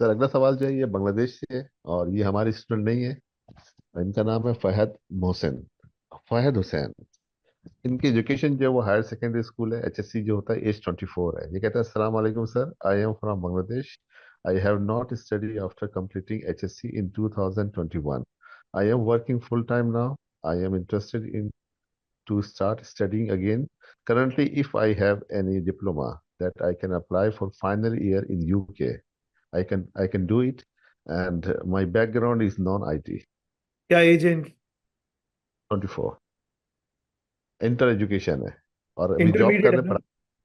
Sir अगला सवाल जो है ये बांग्लादेश से है और ये हमारे स्टूडेंट नहीं है। इनका नाम है फहद मोहसिन, फहद हुसैन। इनकी एजुकेशन जो है वो हायर सेकेंडरी स्कूल है, एचएससी जो होता है एज 24 है। ये कहता है अस्सलाम वालेकुम sir, I am from Bangladesh. I have not study after completing HSC in 2021. I am working full time now. I am interested in to start studying again. Currently, if I have any diploma that I can apply for final year in UK, I can do it. And my background is non-IT. क्या as है इनकी? 24, inter education है और अभी job कर intermediate है रहे हैं। ना?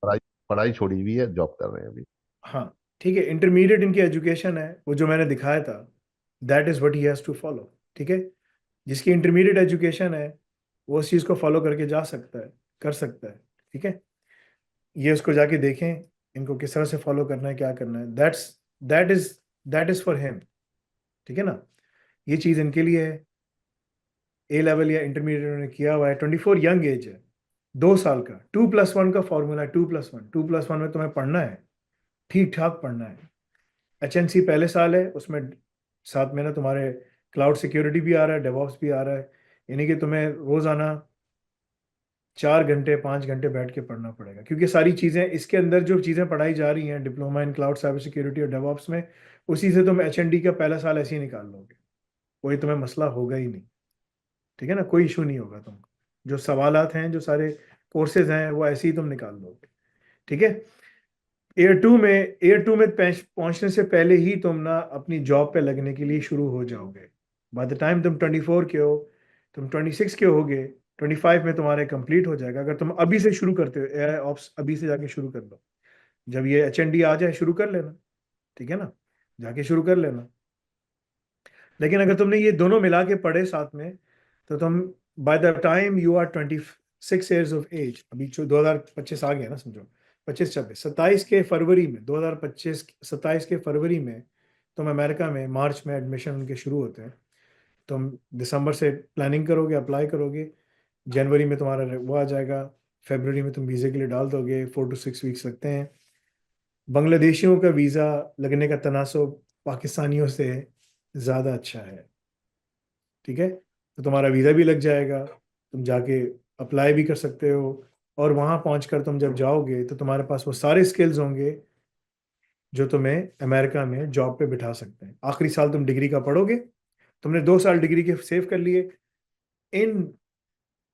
पढ़ाई पढ़ाई छोड़ी हुई है, जॉब कर रहे हैं अभी। हाँ, ठीक है, इंटरमीडिएट इनकी एजुकेशन है, वो जो मैंने दिखाया था, that is what he has to follow. ठीक है, जिसकी इंटरमीडिएट एजुकेशन है वो उस चीज़ को फॉलो करके जा सकता है, कर सकता है। ठीक है, ये उसको जाके देखें, इनको किस तरह से फॉलो करना है, क्या करना है, that is that is for him. ठीक है ना, ये चीज़ इनके लिए है। ए लेवल या इंटरमीडिएट उन्होंने किया हुआ है, 24 यंग एज है, 2 साल का। 2+1 का फॉर्मूला है, 2+1। 2+1 में तुम्हें पढ़ना है, ठीक ठाक पढ़ना है। HNC पहले साल है, उसमें साथ में ना तुम्हारे क्लाउड सिक्योरिटी भी आ रहा है, डेवऑप्स भी आ रहा है। यानी कि तुम्हें रोजाना 4 घंटे 5 घंटे बैठ के पढ़ना पड़ेगा, क्योंकि सारी चीज़ें इसके अंदर जो चीज़ें पढ़ाई जा रही हैं diploma in cloud cyber security और डेवऑप्स में, उसी से तुम HND का पहला साल ऐसे ही निकाल लोगे, कोई तुम्हें मसला होगा ही नहीं। ठीक है ना, कोई इशू नहीं होगा तुमको। जो सवालात हैं, जो सारे कोर्सेज हैं, वो ऐसे ही तुम निकाल लोगे। ठीक है, ईयर 2 में पहुंचने से पहले ही तुम ना अपनी जॉब पे लगने के लिए शुरू हो जाओगे। बाय द टाइम तुम 24 के हो, तुम 26 के होगे, 25 में तुम्हारे कंप्लीट हो जाएगा। अगर तुम अभी से शुरू करते हो AI ऑप्स, अभी से जाके शुरू कर लो। जब ये HND आ जाए शुरू कर लेना। ठीक है ना, जाके शुरू कर लेना। लेकिन अगर तुमने ये दोनों मिला के पढ़े साथ में, तो तुम by the time you are 26 years of age, अभी जो 2025 आ गया ना, समझो 25 26 27 के फरवरी में, 2025 27 के फरवरी में तुम अमेरिका में, मार्च में एडमिशन उनके शुरू होते हैं। तुम दिसंबर से प्लानिंग करोगे, अप्लाई करोगे, जनवरी में तुम्हारा वो आ जाएगा, फरवरी में तुम वीज़े के लिए डाल दोगे। 4 to 6 वीक्स लगते हैं। बांग्लादेशियों का वीज़ा लगने का तनासब पाकिस्तानियों से ज़्यादा अच्छा है। ठीक है, तो तुम्हारा वीज़ा भी लग जाएगा, तुम जाके अप्लाई भी कर सकते हो। और वहाँ पहुँचकर तुम जब जाओगे तो तुम्हारे पास वो सारे स्किल्स होंगे जो तुम्हें अमेरिका में जॉब पे बिठा सकते हैं। आखिरी साल तुम डिग्री का पढ़ोगे, तुमने 2 साल डिग्री के सेव कर लिए। इन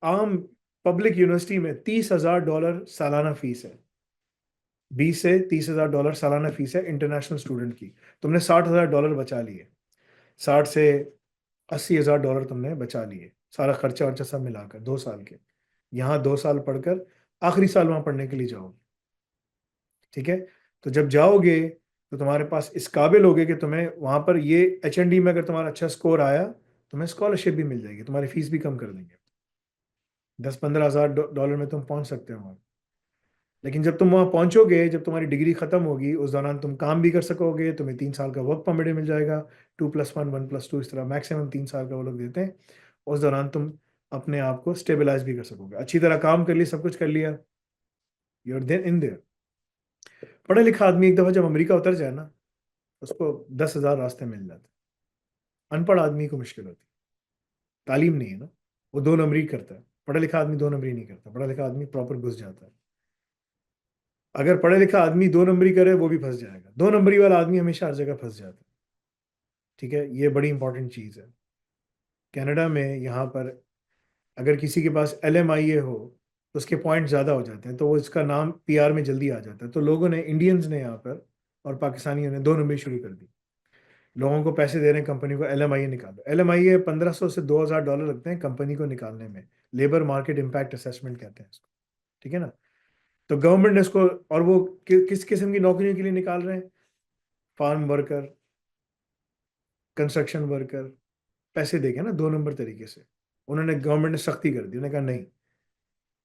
आम पब्लिक यूनिवर्सिटी में $30,000 सालाना फीस है। 20 से 30 हज़ार डॉलर सालाना फीस है इंटरनेशनल स्टूडेंट की। तुमने $60,000 बचा लिए, 60 से 80 हज़ार डॉलर तुमने बचा लिए, सारा खर्चा वर्चा सब मिलाकर 2 साल के। यहाँ 2 साल पढ़कर आखिरी साल वहाँ पढ़ने के लिए जाओगे। ठीक है, तो जब जाओगे तो तुम्हारे पास इस काबिल होगे कि तुम्हें वहाँ पर ये HND में अगर तुम्हारा अच्छा स्कोर आया, तुम्हें स्कॉलरशिप भी मिल जाएगी, तुम्हारी फीस भी कम कर देंगे। 10 15 हज़ार डॉलर में तुम पहुँच सकते हो वहाँ। लेकिन जब तुम वहाँ पहुँचोगे, जब तुम्हारी डिग्री खत्म होगी, उस दौरान तुम काम भी कर सकोगे, तुम्हें 3 साल का वर्क परमिट मिल जाएगा। 2+1 1+2 इस तरह मैक्सिमम 3 साल का वो लोग देते हैं। उस दौरान तुम अपने आप को स्टेबलाइज भी कर सकोगे, अच्छी तरह काम कर लिया, सब कुछ कर लिया, यूर देन इन देयर। पढ़ा लिखा आदमी एक दफ़ा जब अमेरिका उतर जाए ना, उसको 10,000 रास्ते मिल जाते हैं। अनपढ़ आदमी को मुश्किल होती है, तालीम नहीं है ना, वो 2 नंबरी करता है। पढ़ा लिखा आदमी 2 नंबरी नहीं करता, पढ़ा लिखा आदमी प्रॉपर घुस जाता है। अगर पढ़ा लिखा आदमी 2 नंबरी करे, वो भी फंस जाएगा। 2 नंबरी वाला आदमी हमेशा हर जगह फंस जाता है। ठीक है, ये बड़ी इंपॉर्टेंट चीज़ है। कनाडा में यहाँ पर अगर किसी के पास LMIA हो तो उसके पॉइंट ज़्यादा हो जाते हैं, तो वो इसका नाम PR में जल्दी आ जाता है। तो लोगों ने, इंडियंस ने यहाँ पर और पाकिस्तानियों ने 2 नंबरी शुरू कर दी। लोगों को पैसे दे रहे हैं कंपनी को, LMIA निकालो। LMIA 1500 से $2,000 लगते हैं कंपनी को निकालने में। लेबर मार्केट इम्पैक्ट असेसमेंट कहते हैं इसको। ठीक है ना, तो गवर्नमेंट ने इसको, और वो किस किस्म की नौकरियों के लिए निकाल रहे हैं? फार्म वर्कर, कंस्ट्रक्शन वर्कर, पैसे देके ना 2 नंबर तरीके से। उन्होंने, गवर्नमेंट ने सख्ती कर दी, उन्होंने कहा नहीं,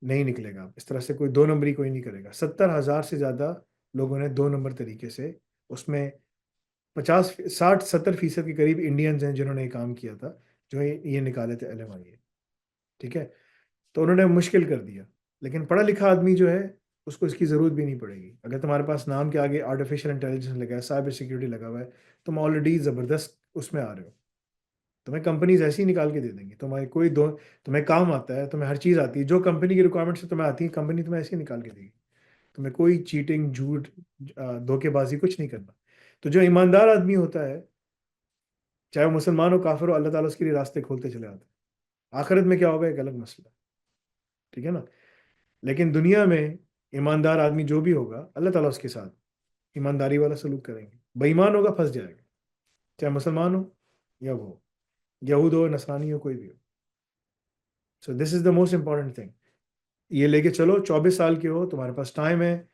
नहीं निकलेगा इस तरह से, कोई 2 नंबरी कोई नहीं करेगा। 70,000 से ज़्यादा लोगों ने 2 नंबर तरीके से, उसमें 50 60 70% के करीब इंडियंस हैं जिन्होंने ये काम किया था, जो ये निकाले थे LMIA। ठीक है, तो उन्होंने मुश्किल कर दिया। लेकिन पढ़ा लिखा आदमी जो है, उसको इसकी ज़रूरत भी नहीं पड़ेगी। अगर तुम्हारे पास नाम के आगे आर्टिफिशियल इंटेलिजेंस लगा है, साइबर सिक्योरिटी लगा हुआ है, तुम ऑलरेडी ज़बरदस्त उसमें आ रहे हो। तुम्हें कंपनीज ऐसी ही निकाल के दे देंगी। तुम्हें काम आता है, तुम्हें हर चीज़ आती है, जो कंपनी की रिक्वायरमेंट से तुम्हें आती है, कंपनी तुम्हें ऐसे ही निकाल के देगी। तुम्हें कोई चीटिंग, झूठ, धोखेबाजी कुछ नहीं करना। तो जो ईमानदार आदमी होता है, चाहे वो मुसलमान हो काफिर हो, अल्लाह ताला उसके लिए रास्ते खोलते चले आते हैं। आखिरत में क्या होगा एक अलग मसला, ठीक है ना। लेकिन दुनिया में ईमानदार आदमी जो भी होगा, अल्लाह ताला उसके साथ ईमानदारी वाला सलूक करेंगे। बेईमान होगा, फंस जाएगा, चाहे मुसलमान हो या वो यहूद हो, नसरानी हो, कोई भी हो। So this is the most important thing. ये लेके चलो, 24 साल के हो, तुम्हारे पास टाइम है।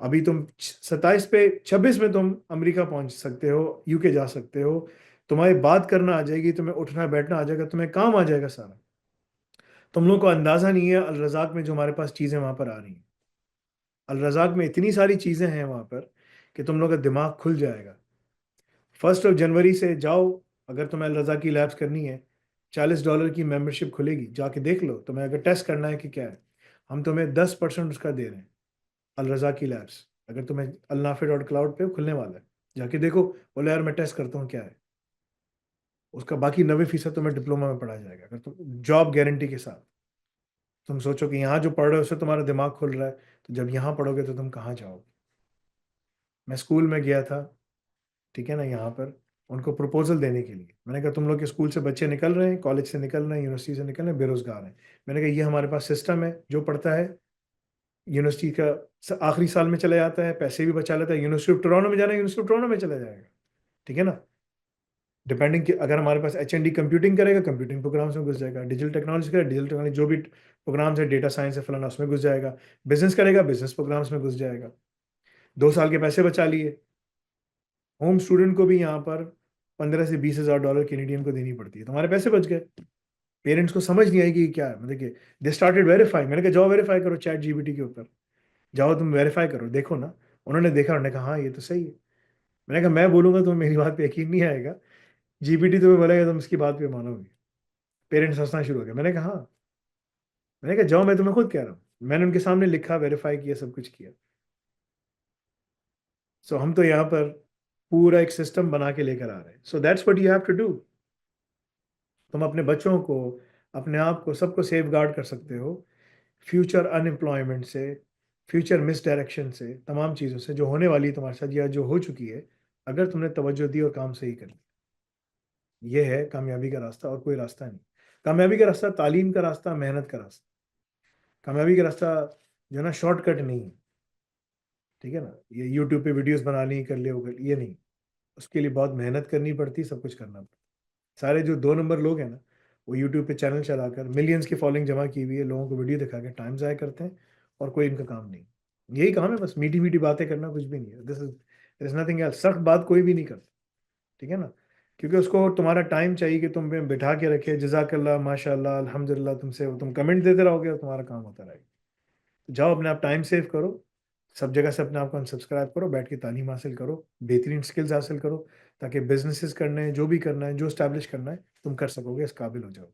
अभी तुम 27 पे, 26 में तुम अमेरिका पहुंच सकते हो, यूके जा सकते हो। तुम्हारी बात करना आ जाएगी, तुम्हें उठना बैठना आ जाएगा, तुम्हें काम आ जाएगा सारा। तुम लोग को अंदाजा नहीं है अल रज़ाक में जो हमारे पास चीज़ें वहां पर आ रही हैं। अल रज़ाक में इतनी सारी चीज़ें हैं वहां पर कि तुम लोग का दिमाग खुल जाएगा। 1 जनवरी से जाओ, अगर तुम्हें अल रज़ाक की लैब्स करनी है, $40 की मेंबरशिप खुलेगी, जाके देख लो। तुम्हें अगर टेस्ट करना है कि क्या है, हम तुम्हें 10% उसका दे रहे हैं। अल रज़ाक की लैब्स, अगर तुम्हें अलनाफे.क्लाउड पे खुलने वाला है, जाके देखो, बोले यार मैं टेस्ट करता हूँ क्या है। उसका बाकी 90% तुम्हें डिप्लोमा में पढ़ाया जाएगा, अगर तुम जॉब गारंटी के साथ। तुम सोचो कि यहाँ जो पढ़ रहे हो उससे तुम्हारा दिमाग खुल रहा है, तो जब यहाँ पढ़ोगे तो तुम कहाँ जाओगे। मैं स्कूल में गया था, ठीक है ना, यहाँ पर उनको प्रपोजल देने के लिए। मैंने कहा तुम लोग के स्कूल से बच्चे निकल रहे हैं, कॉलेज से निकल रहे हैं, यूनिवर्सिटी से निकल रहे हैं, बेरोजगार हैं। मैंने कहा ये हमारे पास सिस्टम है, जो पढ़ता है यूनिवर्सिटी का आखिरी साल में चला जाता है, पैसे भी बचा लेता है, यूनिवर्सिटी ऑफ टोरंटो में जाना है, यूनिवर्सिटी ऑफ टोरंटो में चला जाएगा, ठीक है ना। डिपेंडिंग कि अगर हमारे पास HND कंप्यूटिंग करेगा, कंप्यूटिंग प्रोग्राम्स में घुस जाएगा, डिजिटल टेक्नोलॉजी करेगा, डिजिटल टेक्नोलॉजी जो भी प्रोग्राम्स है, डेटा साइंस है, फलाना, उसमें घुस जाएगा। बिजनेस करेगा, बिजनेस प्रोग्राम्स में घुस जाएगा। 2 साल के पैसे बचा लिए। होम स्टूडेंट को भी यहाँ पर 15 से 20 हज़ार डॉलर कैनेडियन को देनी पड़ती है, तुम्हारे पैसे बच गए। पेरेंट्स को समझ नहीं आएगी कि क्या है। देखिए, दे स्टार्टेड वेरीफाई। मैंने कहा जाओ वेरीफाई करो ChatGPT के ऊपर, जाओ तुम वेरीफाई करो, देखो ना। उन्होंने देखा, उन्होंने कहा हाँ ये तो सही है। मैंने कहा मैं बोलूंगा तो मेरी बात पे यकीन नहीं आएगा, GPT तुम्हें बोलेगा, तुम इसकी बात पे मानोगे। पेरेंट्स हंसना शुरू हो गया। मैंने कहा हाँ। मैंने कहा जाओ, मैं तुम्हें खुद कह रहा हूँ, मैंने उनके सामने लिखा, वेरीफाई किया, सब कुछ किया। सो हम तो यहाँ पर पूरा एक सिस्टम बना के लेकर आ रहे हैं। So that's what you have to do. तुम अपने बच्चों को, अपने आप को, सबको सेफ गार्ड कर सकते हो फ्यूचर अनएम्प्लॉयमेंट से, फ्यूचर मिस डायरेक्शन से, तमाम चीज़ों से जो होने वाली है तुम्हारे साथ या जो हो चुकी है, अगर तुमने तवज्जो दी और काम सही कर लिया। ये है कामयाबी का रास्ता, और कोई रास्ता नहीं। कामयाबी का रास्ता तालीम का रास्ता, मेहनत का रास्ता। कामयाबी का रास्ता जो है ना, शॉर्टकट नहीं है, ठीक है ना। ये यूट्यूब पे वीडियोस बना ली, कर ले, वो कर ये नहीं। उसके लिए बहुत मेहनत करनी पड़ती, सब कुछ करना पड़ता। सारे जो 2 नंबर लोग हैं ना, वो यूट्यूब पे चैनल चलाकर मिलियंस की फॉलोइंग जमा की हुई है, लोगों को वीडियो दिखा के टाइम ज़ाया करते हैं, और कोई इनका काम नहीं। यही काम है, बस मीठी मीठी बातें करना, कुछ भी नहीं है। This is nothing else. सख्त बात कोई भी नहीं करता, ठीक है ना। क्योंकि उसको तुम्हारा टाइम चाहिए कि तुम पे बिठा के रखे, जजाकल्ला, माशाल्लाह, अल्हम्दुलिल्लाह, तुमसे तुम कमेंट देते रहोगे और तुम्हारा काम होता रहेगा। तो जाओ, अपने आप टाइम सेव करो, सब जगह से अपने आप को अनसब्सक्राइब करो, बैठ के तालीम हासिल करो, बेहतरीन स्किल्स हासिल करो, ताकि बिजनेसेस करने हैं, जो भी करना है, जो स्टैब्लिश करना है, तुम कर सकोगे, इस काबिल हो जाओ।